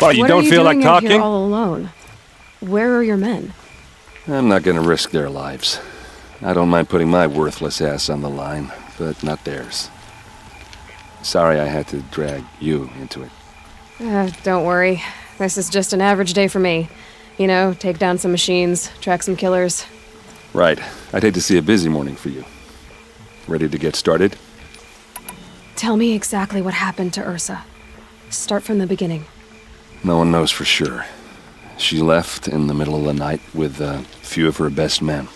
What, you don't feel like What are you doing out talking? here all alone? Where are your men? I'm not gonna risk their lives. I don't mind putting my worthless ass on the line, but not theirs. Sorry I had to drag you into it. Don't worry. This is just an average day for me. You know, take down some machines, track some killers. Right. I'd hate to see a busy morning for you. Ready to get started? Tell me exactly what happened to Ursa. Start from the beginning. No one knows for sure. She left in the middle of the night with a few of her best men.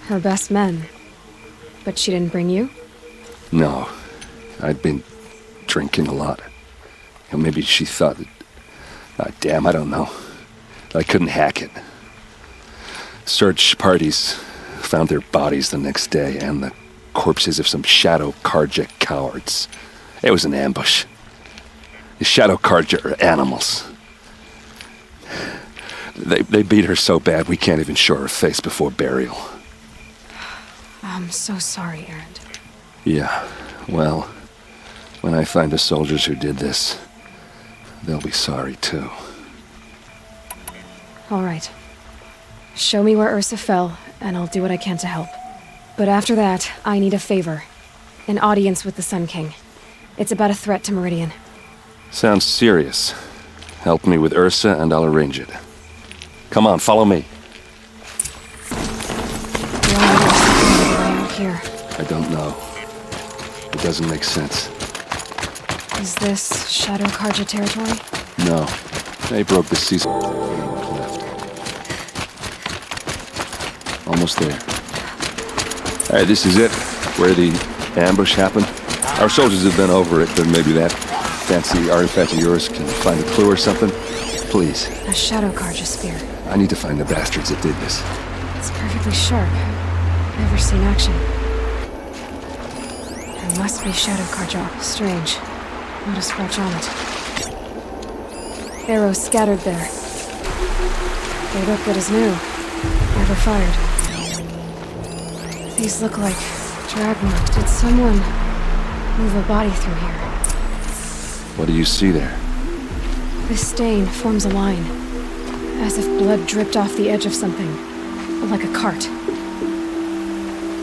Her best men. But she didn't bring you? No. I'd been drinking a lot. Or maybe she thought that... damn, I don't know. I couldn't hack it. Search parties found their bodies the next day and the corpses of some Shadow Karja cowards. It was an ambush. The Shadow Karja are animals. They beat her so bad we can't even show her face before burial. I'm so sorry, Aaron. Yeah, well, when I find the soldiers who did this, they'll be sorry too. All right. Show me where Ursa fell, and I'll do what I can to help. But after that, I need a favor. An audience with the Sun King. It's about a threat to Meridian. Sounds serious. Help me with Ursa and I'll arrange it. Come on, follow me. Why out here? I don't know. It doesn't make sense. Is this Shadow Karja territory? No. They broke the season. Almost there. Alright, this is it. Where the ambush happened. Our soldiers have been over it, but maybe that fancy artifact of yours can find a clue or something? Please. A Shadow Karja spear. I need to find the bastards that did this. It's perfectly sharp. Never seen action. There must be Shadow Karja. Strange. Not a scratch on it. Arrows scattered there. They look good as new. Never fired. These look like drag marks. Did someone move a body through here? What do you see there? This stain forms a line, as if blood dripped off the edge of something, like a cart.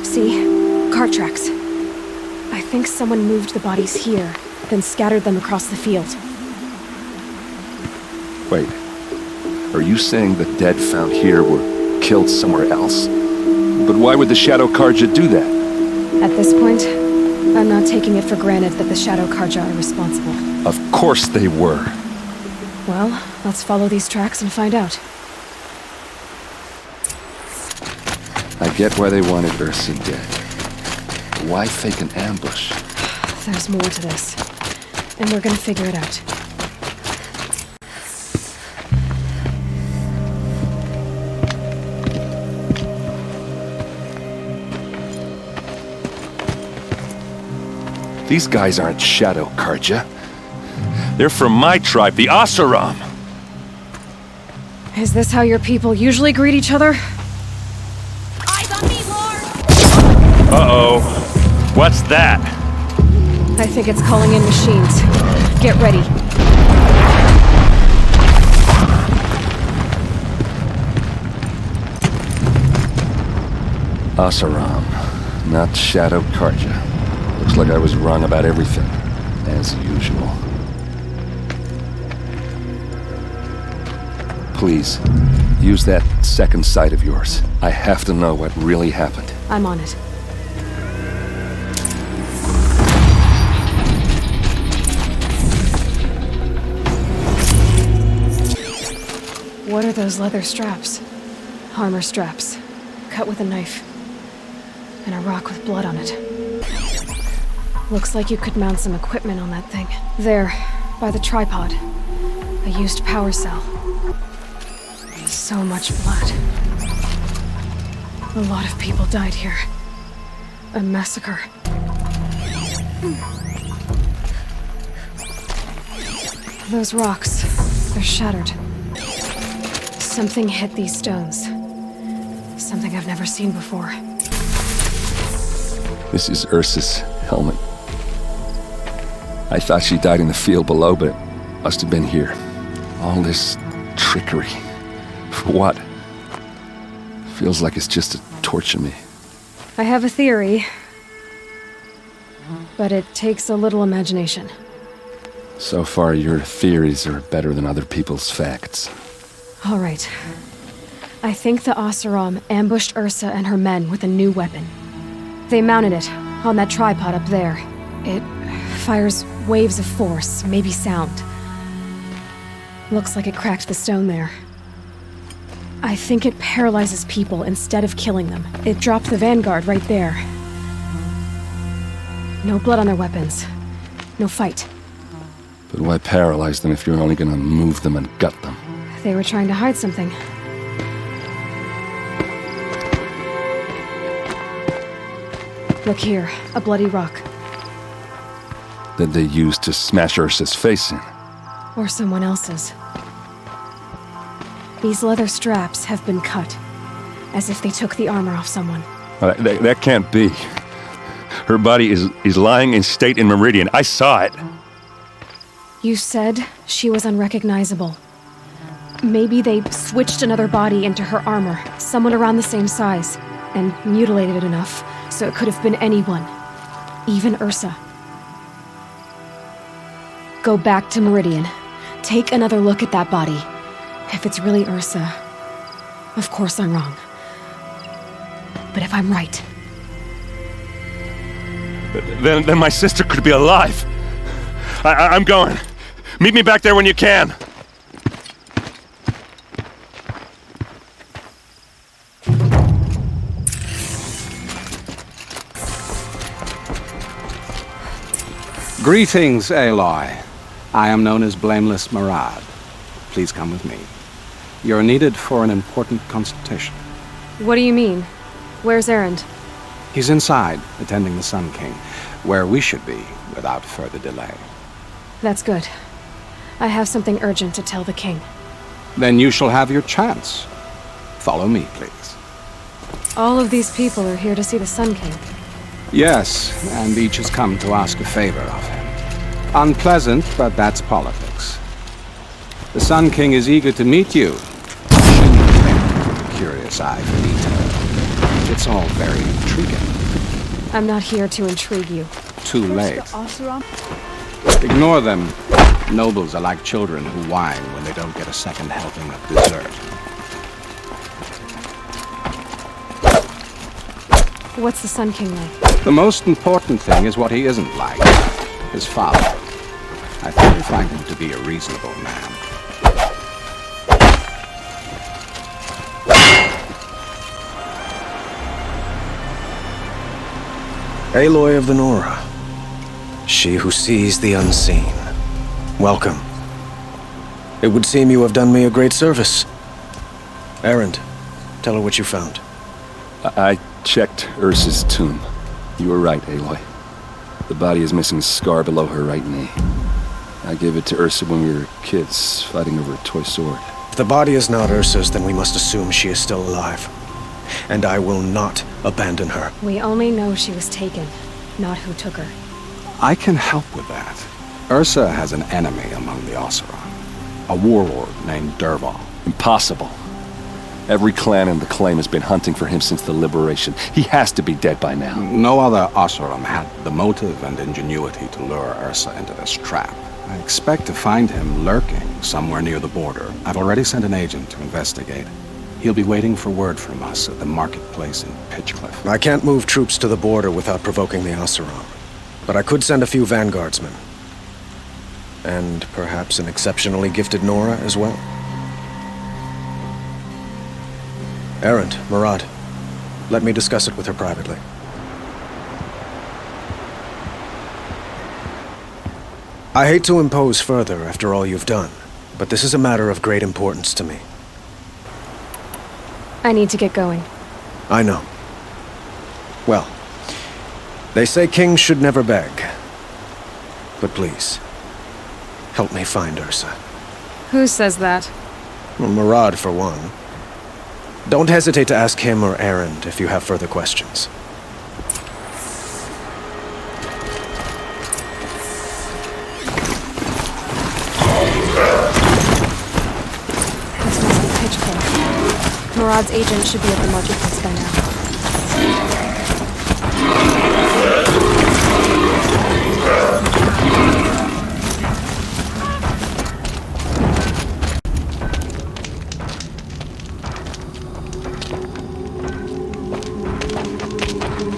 See? Cart tracks. I think someone moved the bodies here, then scattered them across the field. Wait. Are you saying the dead found here were killed somewhere else? But why would the Shadow Karja do that? At this point, I'm not taking it for granted that the Shadow Karja are responsible. Of course they were. Well, let's follow these tracks and find out. I get why they wanted Ursa dead. But why fake an ambush? There's more to this, and we're gonna figure it out. These guys aren't Shadow Karja. They're from my tribe, the Asaram. Is this how your people usually greet each other? Eyes on me, Lord! Uh-oh. What's that? I think it's calling in machines. Get ready. Asaram, not Shadow Karja. Looks like I was wrong about everything, as usual. Please, use that second sight of yours. I have to know what really happened. I'm on it. What are those leather straps? Armor straps, cut with a knife. And a rock with blood on it. Looks like you could mount some equipment on that thing. There, by the tripod. A used power cell. So much blood. A lot of people died here. A massacre. Those rocks, they're shattered. Something hit these stones. Something I've never seen before. This is Ursa's helmet. I thought she died in the field below, but it must have been here. All this trickery. For what? Feels like it's just to torture me. I have a theory, but it takes a little imagination. So far, your theories are better than other people's facts. All right. I think the Oseram ambushed Ursa and her men with a new weapon. They mounted it on that tripod up there. It fires waves of force, maybe sound. Looks like it cracked the stone there. I think it paralyzes people instead of killing them. It dropped the vanguard right there. No blood on their weapons. No fight. But why paralyze them if you're only gonna move them and gut them? They were trying to hide something. Look here, a bloody rock. That they used to smash Ursa's face in. Or someone else's. These leather straps have been cut, as if they took the armor off someone. That can't be. Her body is lying in state in Meridian. I saw it. You said she was unrecognizable. Maybe they switched another body into her armor, someone around the same size, and mutilated it enough so it could have been anyone, even Ursa. Go back to Meridian. Take another look at that body. If it's really Ursa, of course I'm wrong. But if I'm right... Then my sister could be alive. I'm going. Meet me back there when you can. Greetings, Aloy. I am known as Blameless Murad. Please come with me. You're needed for an important consultation. What do you mean? Where's Erend? He's inside, attending the Sun King, where we should be without further delay. That's good. I have something urgent to tell the king. Then you shall have your chance. Follow me, please. All of these people are here to see the Sun King. Yes, and each has come to ask a favor of him. Unpleasant, but that's politics. The Sun King is eager to meet you. Curious eye for detail. It's all very intriguing. I'm not here to intrigue you. Too late. Ignore them. Nobles are like children who whine when they don't get a second helping of dessert. What's the Sun King like? The most important thing is what he isn't like. His father. I think you find him to be a reasonable man. Aloy of the Nora. She who sees the unseen. Welcome. It would seem you have done me a great service. Erend, tell her what you found. I checked Ursa's tomb. You were right, Aloy. The body is missing a scar below her right knee. I gave it to Ursa when we were kids, fighting over a toy sword. If the body is not Ursa's, then we must assume she is still alive. And I will not abandon her. We only know she was taken, not who took her. I can help with that. Ursa has an enemy among the Oseram. A warlord named Dervahl. Impossible. Every clan in the claim has been hunting for him since the liberation. He has to be dead by now. No other Oseram had the motive and ingenuity to lure Ursa into this trap. I expect to find him lurking somewhere near the border. I've already sent an agent to investigate. He'll be waiting for word from us at the marketplace in Pitchcliff. I can't move troops to the border without provoking the Oseram. But I could send a few vanguardsmen. And perhaps an exceptionally gifted Nora as well. Erend, Murad, let me discuss it with her privately. I hate to impose further after all you've done, but this is a matter of great importance to me. I need to get going. I know. Well, they say kings should never beg. But please, help me find Ursa. Who says that? Well, Murad, for one. Don't hesitate to ask him or Erend if you have further questions. Murad's agent should be at the marketplace by now.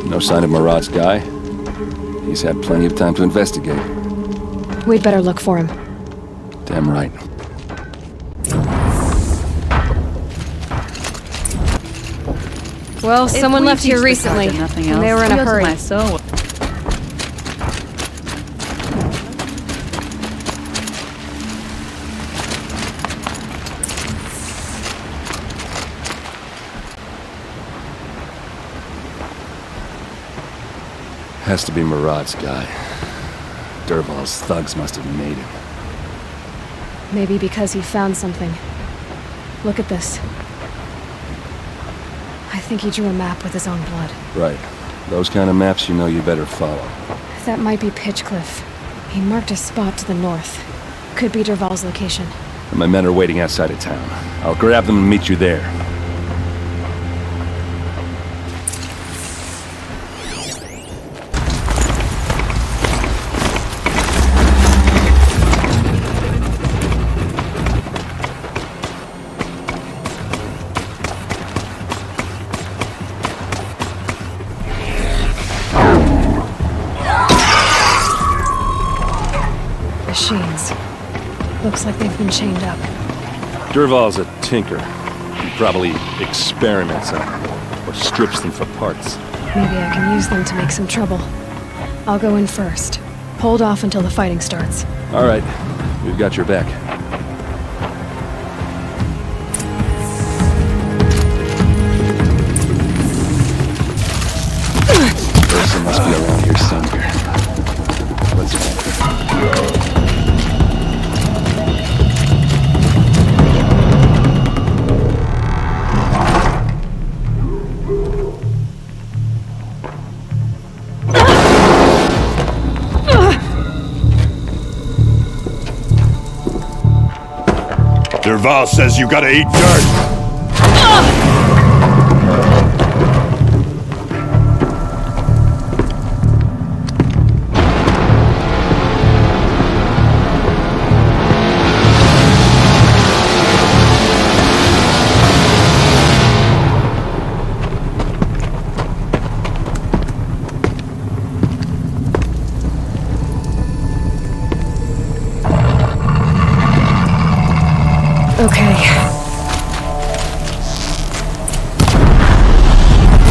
No sign of Murad's guy. He's had plenty of time to investigate. We'd better look for him. Damn right. Well, someone left here recently, Nothing and else. they were in a Heals hurry. my soul. Has to be Murad's guy. Dervahl's thugs must have made him. Maybe because he found something. Look at this. I think he drew a map with his own blood. Right. Those kind of maps you know you better follow. That might be Pitchcliff. He marked a spot to the north. Could be Dervahl's location. My men are waiting outside of town. I'll grab them and meet you there. Machines. Looks like they've been chained up. Dervahl's a tinker. He probably experiments on them, or strips them for parts. Maybe I can use them to make some trouble. I'll go in first. Hold off until the fighting starts. All right, we've got your back. Person must be around here somewhere. Let's go. Dervahl says you gotta eat dirt. Okay.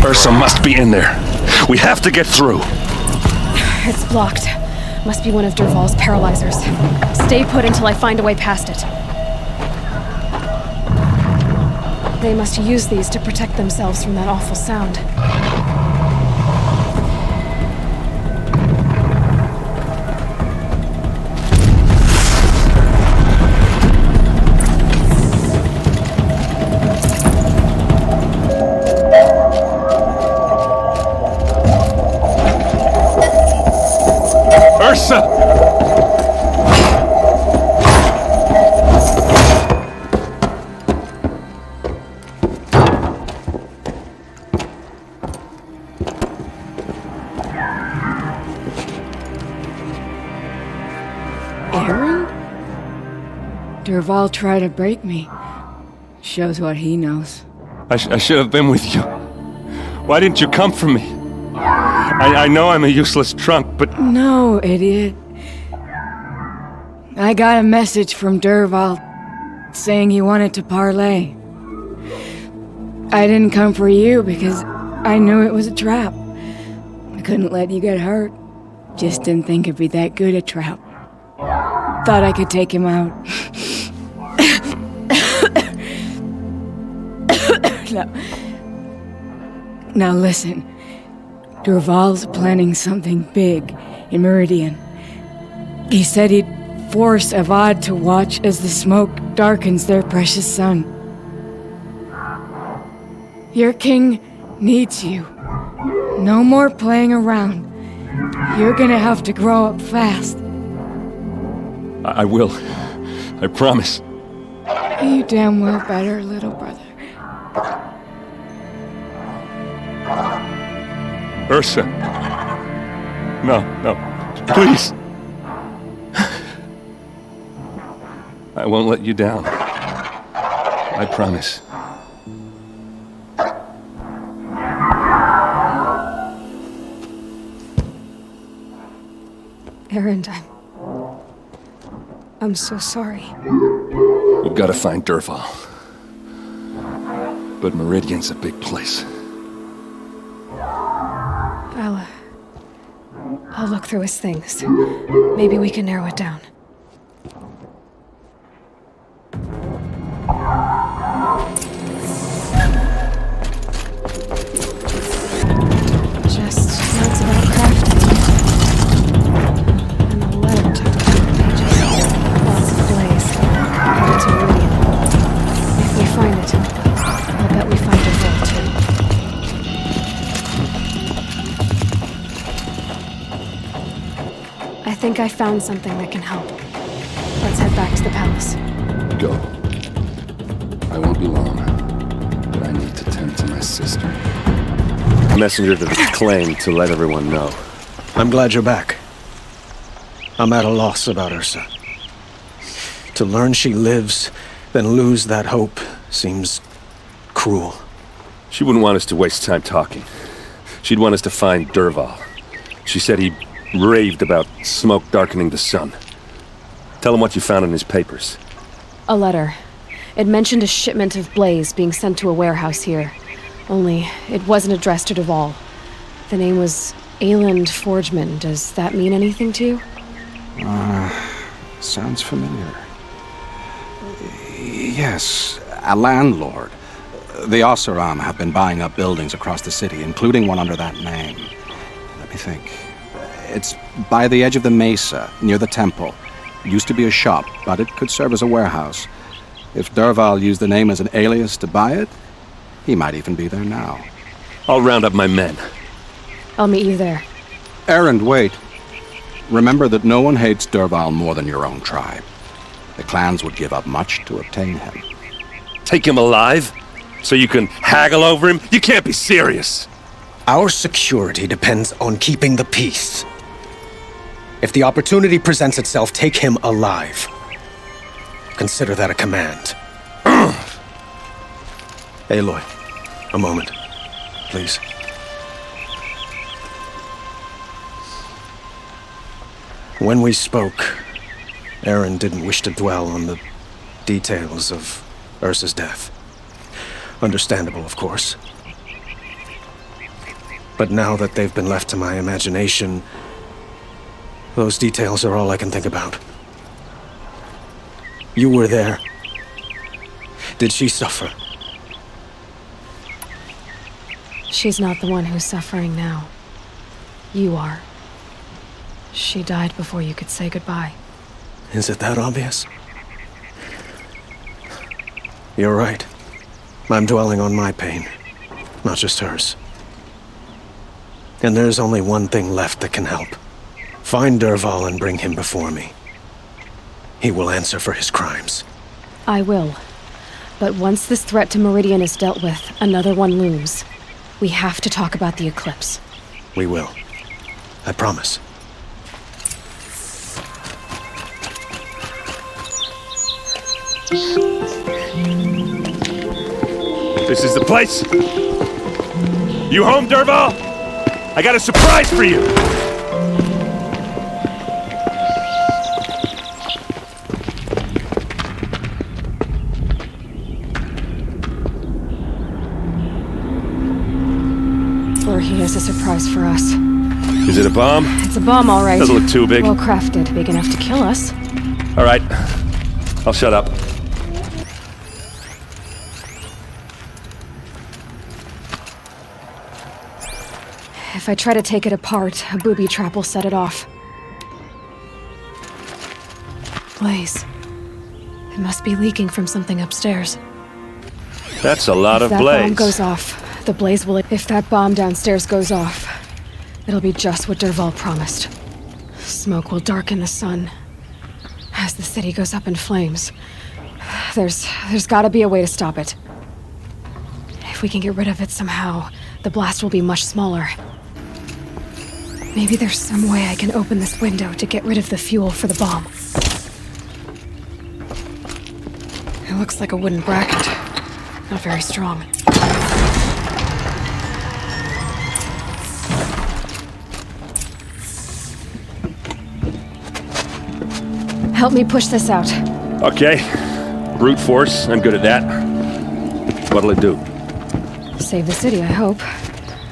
Ursa must be in there. We have to get through. It's blocked. Must be one of Dervahl's paralyzers. Stay put until I find a way past it. They must use these to protect themselves from that awful sound. Ursa! Aaron? Dervahl tried to break me. Shows what he knows. I should have been with you. Why didn't you come for me? I know I'm a useless trunk, but... No, idiot. I got a message from Dervahl saying he wanted to parlay. I didn't come for you because I knew it was a trap. I couldn't let you get hurt. Just didn't think it'd be that good a trap. Thought I could take him out. Now listen. Dervahl's planning something big in Meridian. He said he'd force Avad to watch as the smoke darkens their precious sun. Your king needs you. No more playing around. You're gonna have to grow up fast. I will. I promise. You damn well better, little brother. Ursa. No, no. Please. I won't let you down. I promise. Erend, I'm so sorry. We've got to find Dervahl. But Meridian's a big place. I'll look through his things. Maybe we can narrow it down. Just notes about crafting. And a letter tucked between the pages. Lots of blaze. Headed to Meridian. If we find it, I'll bet we find Dervahl too. I think I found something that can help. Let's head back to the palace. Go. I won't be long, but I need to tend to my sister. A messenger to the claim to let everyone know. I'm glad you're back. I'm at a loss about Ursa. To learn she lives, then lose that hope, seems cruel. She wouldn't want us to waste time talking. She'd want us to find Dervahl. She said he raved about smoke darkening the sun. Tell him what you found in his papers. A letter. It mentioned a shipment of blaze being sent to a warehouse here. Only, it wasn't addressed to Dervahl. The name was Ayland Forgeman. Does that mean anything to you? Sounds familiar. Yes, a landlord. The Oseram have been buying up buildings across the city, including one under that name. Let me think. It's by the edge of the mesa, near the temple. Used to be a shop, but it could serve as a warehouse. If Dervahl used the name as an alias to buy it, he might even be there now. I'll round up my men. I'll meet you there. Erend, wait. Remember that no one hates Dervahl more than your own tribe. The clans would give up much to obtain him. Take him alive? So you can haggle over him? You can't be serious. Our security depends on keeping the peace. If the opportunity presents itself, take him alive. Consider that a command. Aloy, a moment, please. When we spoke, Erend didn't wish to dwell on the details of Ursa's death. Understandable, of course. But now that they've been left to my imagination, those details are all I can think about. You were there. Did she suffer? She's not the one who's suffering now. You are. She died before you could say goodbye. Is it that obvious? You're right. I'm dwelling on my pain, not just hers. And there's only one thing left that can help. Find Dervahl and bring him before me. He will answer for his crimes. I will. But once this threat to Meridian is dealt with, another one looms. We have to talk about the eclipse. We will. I promise. This is the place. You home, Dervahl? I got a surprise for you. Or he has a surprise for us. Is it a bomb? It's a bomb, all right. Doesn't look too big. Well crafted, big enough to kill us. All right. I'll shut up. If I try to take it apart, a booby trap will set it off. Blaze. It must be leaking from something upstairs. That's a lot of If that blaze. bomb goes off, the blaze will... If that bomb downstairs goes off, it'll be just what Dervahl promised. Smoke will darken the sun. As the city goes up in flames. There's gotta be a way to stop it. If we can get rid of it somehow, the blast will be much smaller. Maybe there's some way I can open this window to get rid of the fuel for the bomb. It looks like a wooden bracket. Not very strong. Help me push this out. Okay. Brute force, I'm good at that. What'll it do? Save the city, I hope.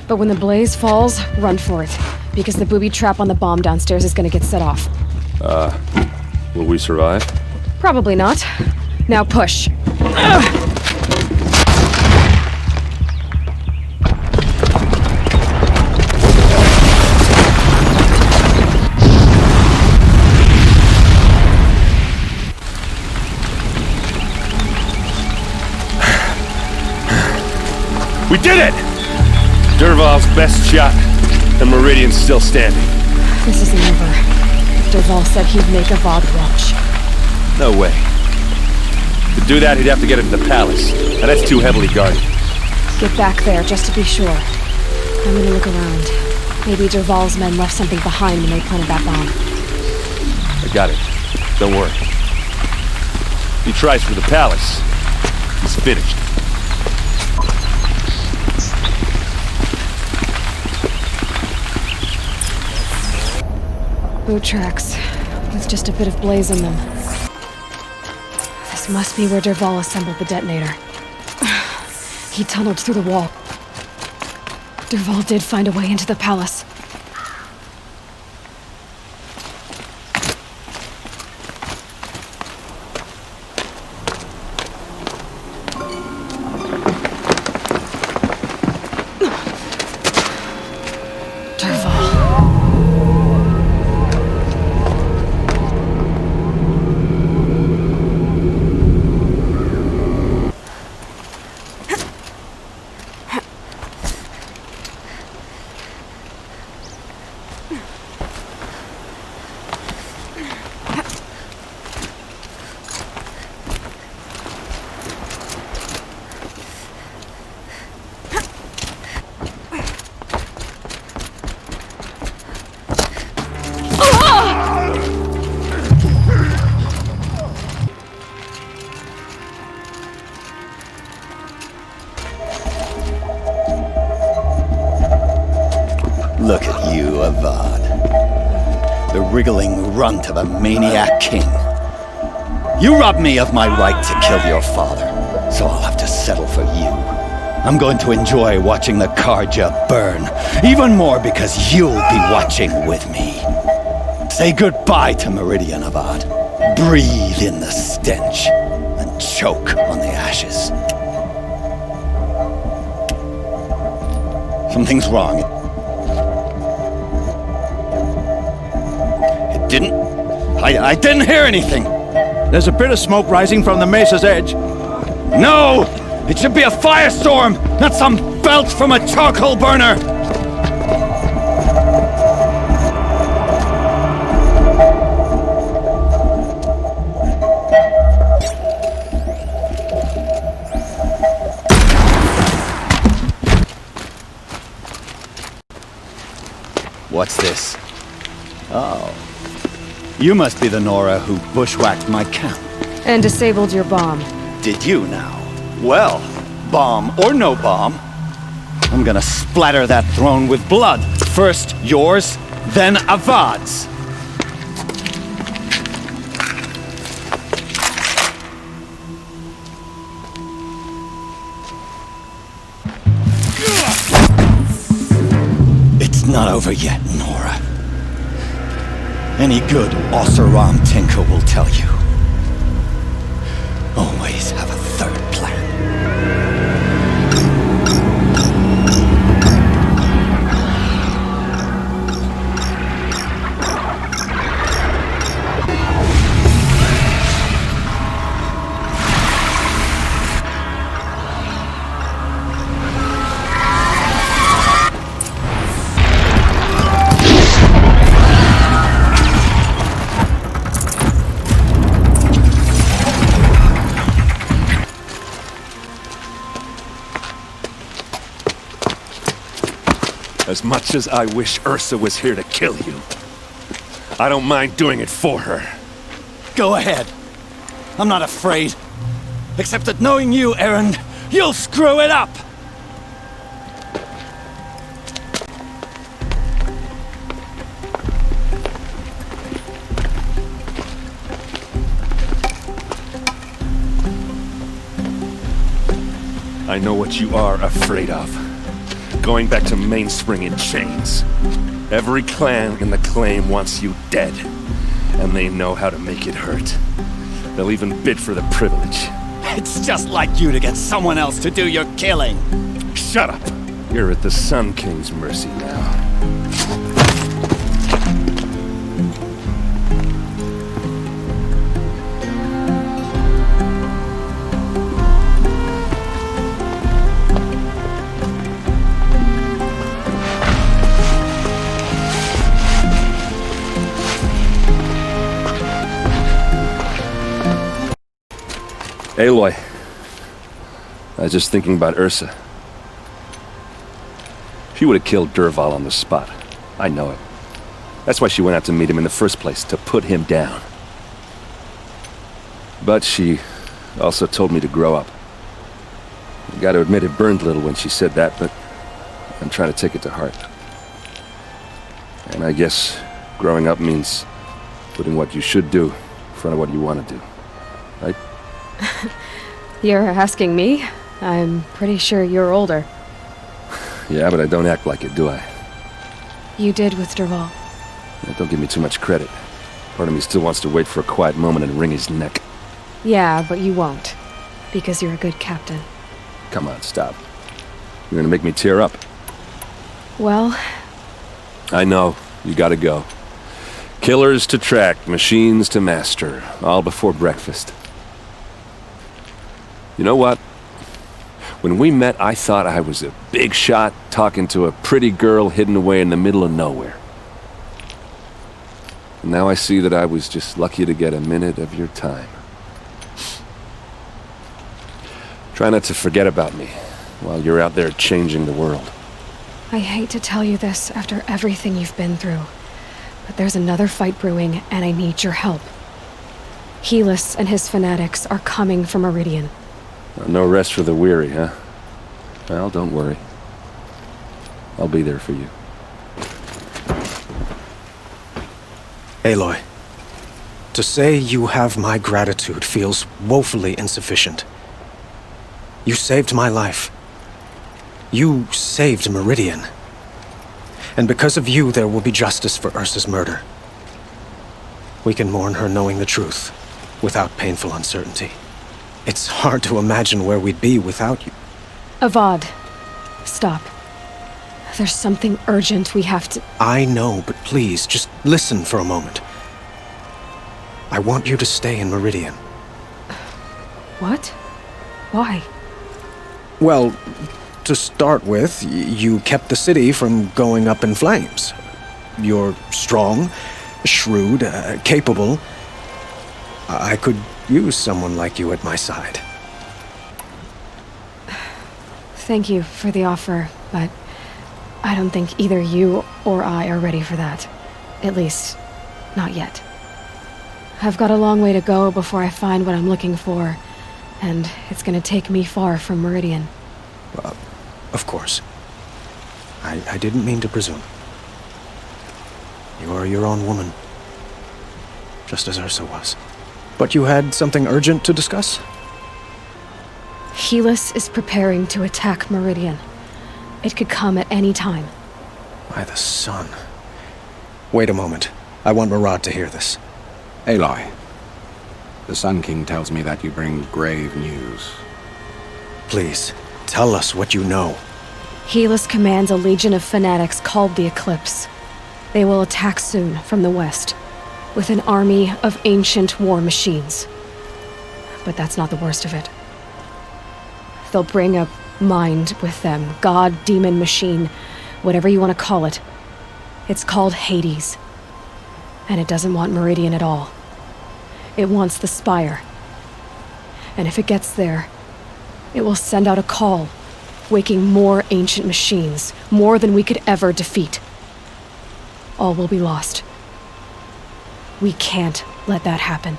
But when the blaze falls, run for it. Because the booby trap on the bomb downstairs is gonna get set off. Will we survive? Probably not. Now push. We did it! Derval's best shot, and Meridian's still standing. This isn't over. Derval said he'd make Avad watch. No way. To do that, he'd have to get into the palace, and that's too heavily guarded. Get back there, just to be sure. I'm gonna look around. Maybe Derval's men left something behind when they planted that bomb. I got it. Don't worry. He tries for the palace. He's finished. Boot tracks, with just a bit of blaze in them. This must be where Derval assembled the detonator. He tunneled through the wall. Derval did find a way into the palace. Look at you, Avad. The wriggling runt of a maniac king. You robbed me of my right to kill your father, so I'll have to settle for you. I'm going to enjoy watching the Karja burn, even more because you'll be watching with me. Say goodbye to Meridian, Avad. Breathe in the stench, and choke on the ashes. Something's wrong. I didn't hear anything. There's a bit of smoke rising from the mesa's edge. No! It should be a firestorm, not some belch from a charcoal burner! What's this? Oh. You must be the Nora who bushwhacked my camp. And disabled your bomb. Did you now? Well, bomb or no bomb, I'm gonna splatter that throne with blood. First yours, then Avad's. It's not over yet, Nora. Any good Oseram tinker will tell you. Always have a third plan. As much as I wish Ursa was here to kill you, I don't mind doing it for her. Go ahead. I'm not afraid. Except that knowing you, Aaron, you'll screw it up! I know what you are afraid of. Going back to Mainspring in chains. Every clan in the claim wants you dead. And they know how to make it hurt. They'll even bid for the privilege. It's just like you to get someone else to do your killing. Shut up! You're at the Sun King's mercy now. Aloy, I was just thinking about Ursa. She would have killed Dervahl on the spot. I know it. That's why she went out to meet him in the first place, to put him down. But she also told me to grow up. I gotta admit it burned a little when she said that, but I'm trying to take it to heart. And I guess growing up means putting what you should do in front of what you want to do. Right? You're asking me? I'm pretty sure you're older. Yeah, but I don't act like it, do I? You did with Dervahl. Don't give me too much credit. Part of me still wants to wait for a quiet moment and wring his neck. Yeah, but you won't. Because you're a good captain. Come on, stop. You're gonna make me tear up. Well... I know. You gotta go. Killers to track, machines to master. All before breakfast. You know what? When we met, I thought I was a big shot talking to a pretty girl hidden away in the middle of nowhere. And now I see that I was just lucky to get a minute of your time. Try not to forget about me while you're out there changing the world. I hate to tell you this after everything you've been through, but there's another fight brewing and I need your help. Helis and his fanatics are coming for Meridian. No rest for the weary, huh? Well, don't worry. I'll be there for you. Aloy, to say you have my gratitude feels woefully insufficient. You saved my life. You saved Meridian. And because of you, there will be justice for Ursa's murder. We can mourn her knowing the truth, without painful uncertainty. It's hard to imagine where we'd be without you. Avad, stop. There's something urgent we have to... I know, but please, just listen for a moment. I want you to stay in Meridian. What? Why? Well, to start with, you kept the city from going up in flames. You're strong, shrewd, capable. I could use someone like you at my side. Thank you for the offer, but I don't think either you or I are ready for that. At least, not yet. I've got a long way to go before I find what I'm looking for, and it's gonna take me far from Meridian. Of course. I didn't mean to presume. You are your own woman, just as Ursa was. But you had something urgent to discuss? Helis is preparing to attack Meridian. It could come at any time. By the sun. Wait a moment. I want Murad to hear this. Aloy, the Sun King tells me that you bring grave news. Please, tell us what you know. Helis commands a legion of fanatics called the Eclipse. They will attack soon from the west, with an army of ancient war machines. But that's not the worst of it. They'll bring a mind with them, god, demon, machine, whatever you want to call it. It's called Hades. And it doesn't want Meridian at all. It wants the Spire. And if it gets there, it will send out a call waking more ancient machines, more than we could ever defeat. All will be lost. We can't let that happen.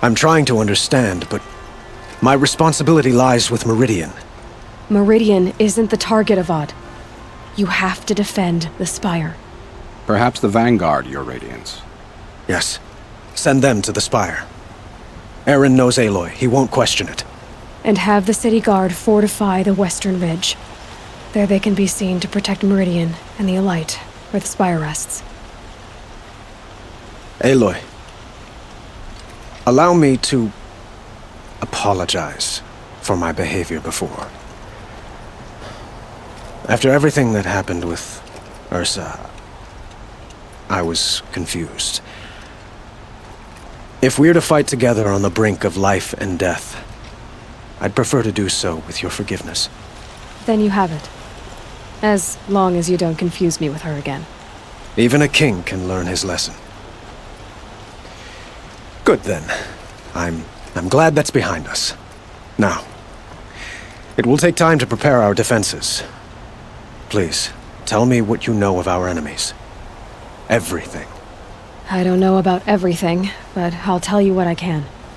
I'm trying to understand, but my responsibility lies with Meridian. Meridian isn't the target, Avad. You have to defend the Spire. Perhaps the Vanguard, Your Radiance. Yes. Send them to the Spire. Aaron knows Aloy. He won't question it. And have the city guard fortify the western ridge. There they can be seen to protect Meridian and the Elite, where the Spire rests. Aloy, allow me to apologize for my behavior before. After everything that happened with Ursa, I was confused. If we're to fight together on the brink of life and death, I'd prefer to do so with your forgiveness. Then you have it. As long as you don't confuse me with her again. Even a king can learn his lesson. Good then. I'm glad that's behind us. Now, it will take time to prepare our defenses. Please, tell me what you know of our enemies. Everything. I don't know about everything, but I'll tell you what I can.